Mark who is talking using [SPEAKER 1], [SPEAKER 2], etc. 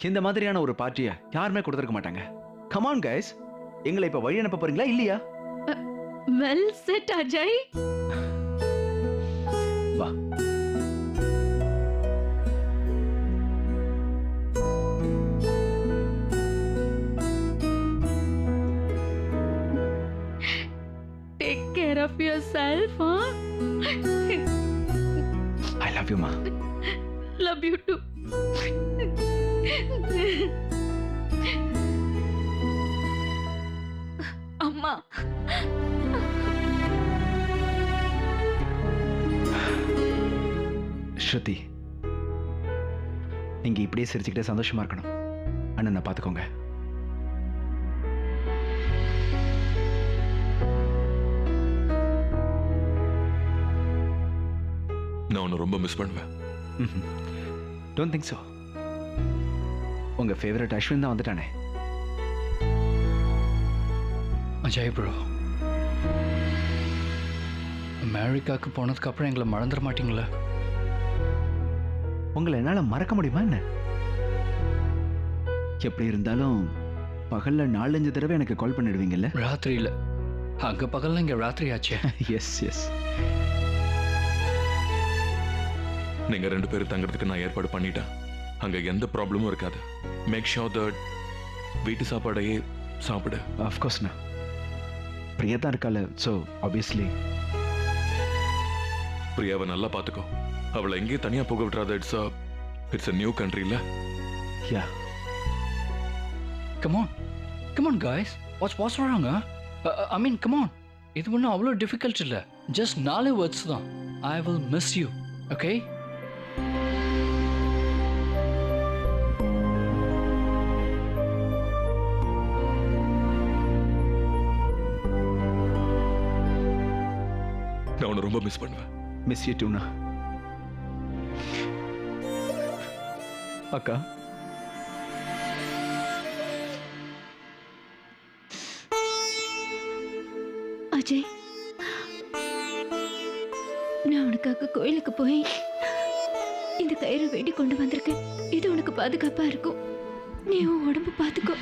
[SPEAKER 1] இந்த மாதிரியான ஒரு பார்ட்டியை யாருமே கொடுத்துருக்க மாட்டாங்க. கமான் கைஸ், எங்களை இப்ப வழி அனுப்ப போறீங்களா இல்லையா?
[SPEAKER 2] Well set Ajay.
[SPEAKER 1] வா.
[SPEAKER 2] Take care of yourself, huh?
[SPEAKER 1] I love you, ma.
[SPEAKER 2] Love you too. அம்மா.
[SPEAKER 1] ஸ்ருதி, நீங்க இப்படியே சிரிச்சுக்கிட்டே சந்தோஷமா இருக்கணும். அண்ணனை பாத்துக்கோங்க.
[SPEAKER 3] நான் உன்னை ரொம்ப மிஸ் பண்ணுவேன்.
[SPEAKER 1] Don't think so. உங்க ஃபேவரட் அஸ்வின் தான் வந்துட்டானே.
[SPEAKER 4] அஜய் ப்ரோ, அமெரிக்காவுக்கு போனதுக்கு அப்புறம் எங்களை மறந்துட மாட்டீங்களா?
[SPEAKER 1] உங்களை என்னால மறக்க முடியுமா என்ன? எப்படி இருந்தாலும் பகல்ல 4-5 தடவை எனக்கு கால் பண்ணிடுவீங்கல்ல?
[SPEAKER 4] ராத்திரியில் அங்கே பகல்ல இங்கே ராத்திரி ஆச்சு.
[SPEAKER 1] Yes yes.
[SPEAKER 3] நீங்க 2 பேரும் தங்குறதுக்கு நான் ஏற்பாடு பண்ணிட்டேன். அங்க எந்த ப்ராப்ளமும் இருக்காது. மேக் ஷோர் தட் வீட்டு சாப்பாடையே சாப்பிடு.
[SPEAKER 1] ஆஃப்கோர்ஸ்ண்ணா, பிரியா தான் இருக்கால, ஸோ ஆப்வியஸ்லி.
[SPEAKER 3] பிரியாவை நல்லா பார்த்துக்கோ. அவளை எங்கேயும் தனியா போக விட்டுறாத. இட்ஸ் a நியூ கண்ட்ரி இல்ல?
[SPEAKER 1] யா.
[SPEAKER 4] Come on guys, what's wrong? I mean, come on. இது ஒன்றும் அவ்வளோ டிஃபிகல்ட் இல்லை. ஜஸ்ட் 4 வேர்ட்ஸ் தான். I will miss you, okay?
[SPEAKER 3] நான் உன்னை ரொம்ப மிஸ் பண்ணுவேன்.
[SPEAKER 1] மிஸ் யூ டூனா. அக்கா,
[SPEAKER 2] அஜய், நான் உனக்காக கோயிலுக்கு போய் இந்த கயிறை வேண்டி கொண்டு வந்திருக்கேன். இது உனக்கு பாதுகாப்பா இருக்கும். நீ உன் உடம்பு பார்த்துக்கோ.